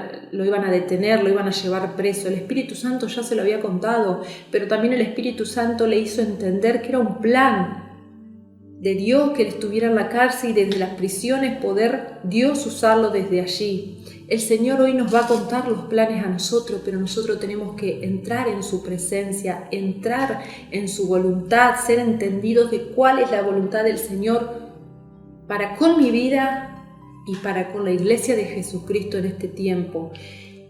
a detener, lo iban a llevar preso. El Espíritu Santo ya se lo había contado, pero también el Espíritu Santo le hizo entender que era un plan de Dios que él estuviera en la cárcel y desde las prisiones poder Dios usarlo desde allí. El Señor hoy nos va a contar los planes a nosotros, pero nosotros tenemos que entrar en su presencia, entrar en su voluntad, ser entendidos de cuál es la voluntad del Señor para con mi vida y para con la iglesia de Jesucristo en este tiempo.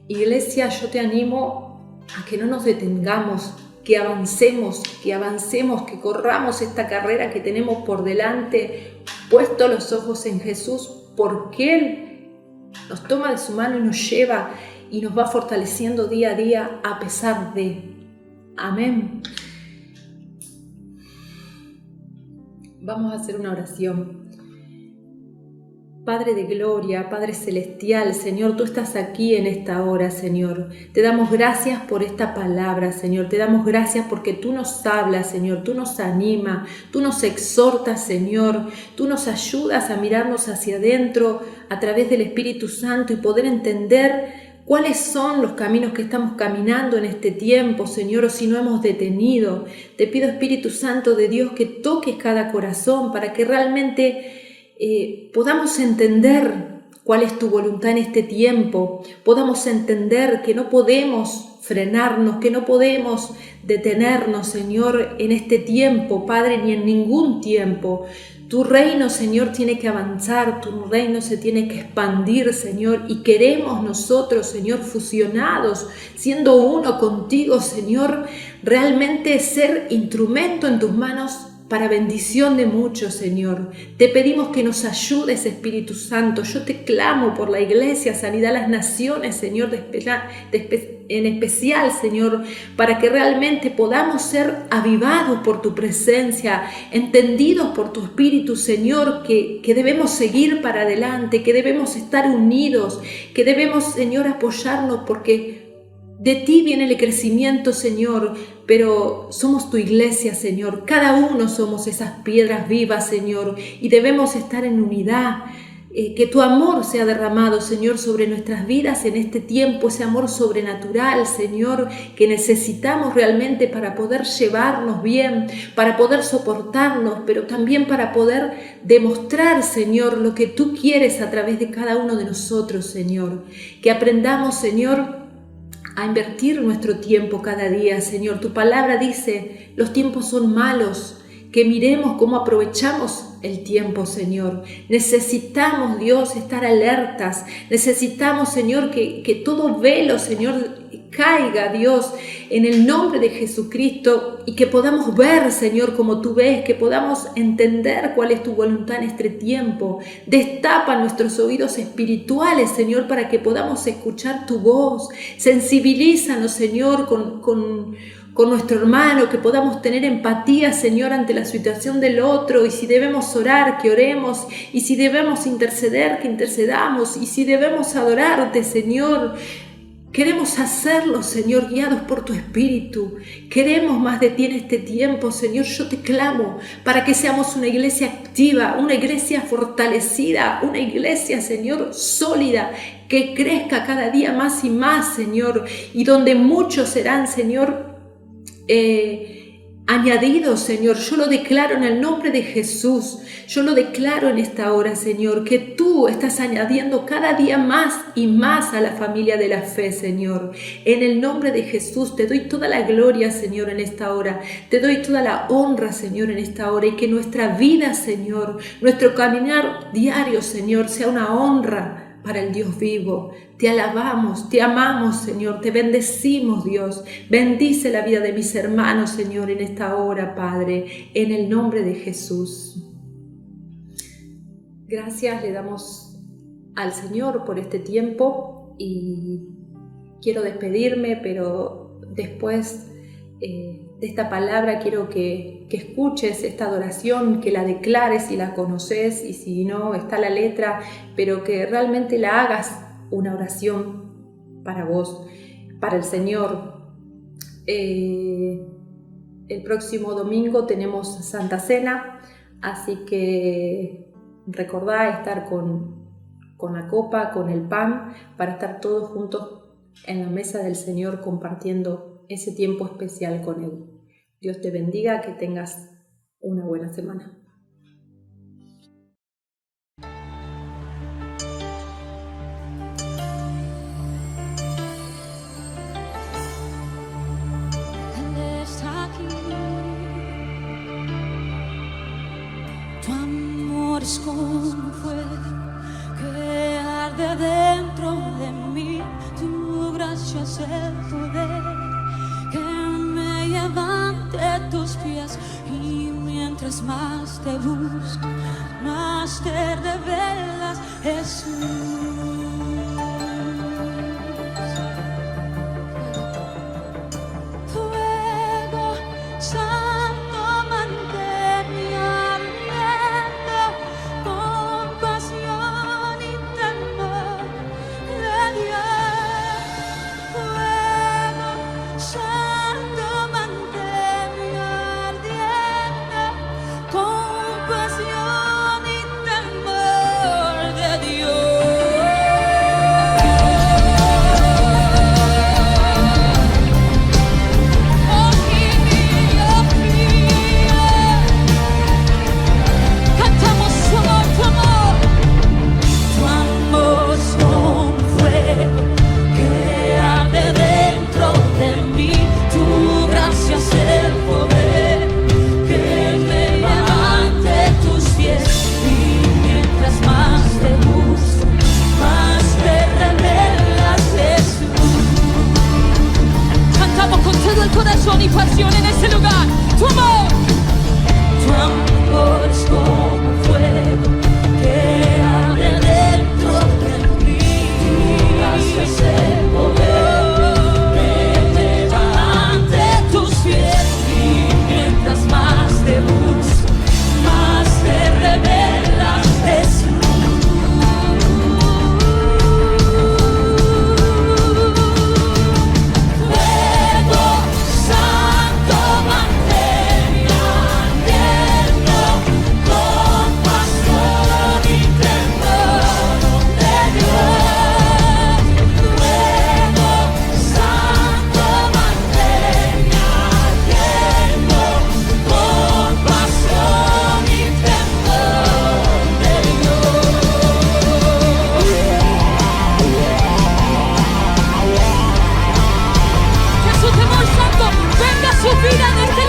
Iglesia, yo te animo a que no nos detengamos, que avancemos, que corramos esta carrera que tenemos por delante, puesto los ojos en Jesús, porque Él nos toma de su mano y nos lleva y nos va fortaleciendo día a día a pesar de. Amén. Vamos a hacer una oración. Padre de gloria, Padre celestial, Señor, tú estás aquí en esta hora, Señor. Te damos gracias por esta palabra, Señor. Te damos gracias porque tú nos hablas, Señor. Tú nos animas, tú nos exhortas, Señor. Tú nos ayudas a mirarnos hacia adentro a través del Espíritu Santo y poder entender cuáles son los caminos que estamos caminando en este tiempo, Señor, o si no hemos detenido. Te pido, Espíritu Santo de Dios, que toques cada corazón para que realmente podamos entender cuál es tu voluntad en este tiempo, podamos entender que no podemos frenarnos, que no podemos detenernos, Señor, en este tiempo, Padre, ni en ningún tiempo. Tu reino, Señor, tiene que avanzar, tu reino se tiene que expandir, Señor, y queremos nosotros, Señor, fusionados, siendo uno contigo, Señor, realmente ser instrumento en tus manos para bendición de muchos, Señor. Te pedimos que nos ayudes, Espíritu Santo. Yo te clamo por la iglesia, sanidad a las naciones, Señor, en especial, Señor, para que realmente podamos ser avivados por tu presencia, entendidos por tu Espíritu, Señor, que debemos seguir para adelante, que debemos estar unidos, que debemos, Señor, apoyarnos, porque de ti viene el crecimiento, Señor, pero somos tu iglesia, Señor. Cada uno somos esas piedras vivas, Señor, y debemos estar en unidad. Que tu amor sea derramado, Señor, sobre nuestras vidas en este tiempo, ese amor sobrenatural, Señor, que necesitamos realmente para poder llevarnos bien, para poder soportarnos, pero también para poder demostrar, Señor, lo que tú quieres a través de cada uno de nosotros, Señor. Que aprendamos, Señor, a invertir nuestro tiempo cada día, Señor. Tu palabra dice, los tiempos son malos. Que miremos cómo aprovechamos el tiempo, Señor. Necesitamos, Dios, estar alertas. Necesitamos, Señor, que todo velo, Señor, caiga, Dios, en el nombre de Jesucristo, y que podamos ver, Señor, como tú ves, que podamos entender cuál es tu voluntad en este tiempo. Destapa nuestros oídos espirituales, Señor, para que podamos escuchar tu voz. Sensibilízanos, Señor, con nuestro hermano, que podamos tener empatía, Señor, ante la situación del otro, y si debemos orar, que oremos, y si debemos interceder, que intercedamos, y si debemos adorarte, Señor, queremos hacerlo, Señor, guiados por tu Espíritu. Queremos más de ti en este tiempo, Señor. Yo te clamo para que seamos una iglesia activa, una iglesia fortalecida, una iglesia, Señor, sólida, que crezca cada día más y más, Señor, y donde muchos serán, Señor, añadidos, Señor. Yo lo declaro en el nombre de Jesús. Yo lo declaro en esta hora, Señor, que tú estás añadiendo cada día más y más a la familia de la fe, Señor. En el nombre de Jesús te doy toda la gloria, Señor, en esta hora. Te doy toda la honra, Señor, en esta hora, y que nuestra vida, Señor, nuestro caminar diario, Señor, sea una honra para el Dios vivo. Te alabamos, te amamos, Señor, te bendecimos, Dios. Bendice la vida de mis hermanos, Señor, en esta hora, Padre, en el nombre de Jesús. Gracias le damos al Señor por este tiempo, y quiero despedirme, pero después de esta palabra quiero que escuches esta adoración, que la declares si la conoces, y si no, está la letra, pero que realmente la hagas una oración para vos, para el Señor. El próximo domingo tenemos Santa Cena, así que recordá estar con la copa, con el pan, para estar todos juntos en la mesa del Señor compartiendo ese tiempo especial con Él. Dios te bendiga, que tengas una buena semana. Él está aquí. Tu amor es como fuego que arde dentro de mí. Tu gracia es el poder que me lleva ante tus pies, y mientras más te busco, más te revelas, Jesús. Fuego santo, mantén ardiendo con pasión y temor de Dios. Fuego santo, mantén ardiendo con pasión y temor de Dios. Cantamos su amor, tu amor. Tu amor es como fuego que arde dentro de mí. Tu gracia es el poder que me lleva ante tus pies. Y mientras más te busco, más te revelas, Jesús. Cantamos con todo el corazón y pasión en ese lugar. Tu amor. Tu amor es como fuego que arde dentro de mí. Tu gracia es el poder Santo venga a su vida en este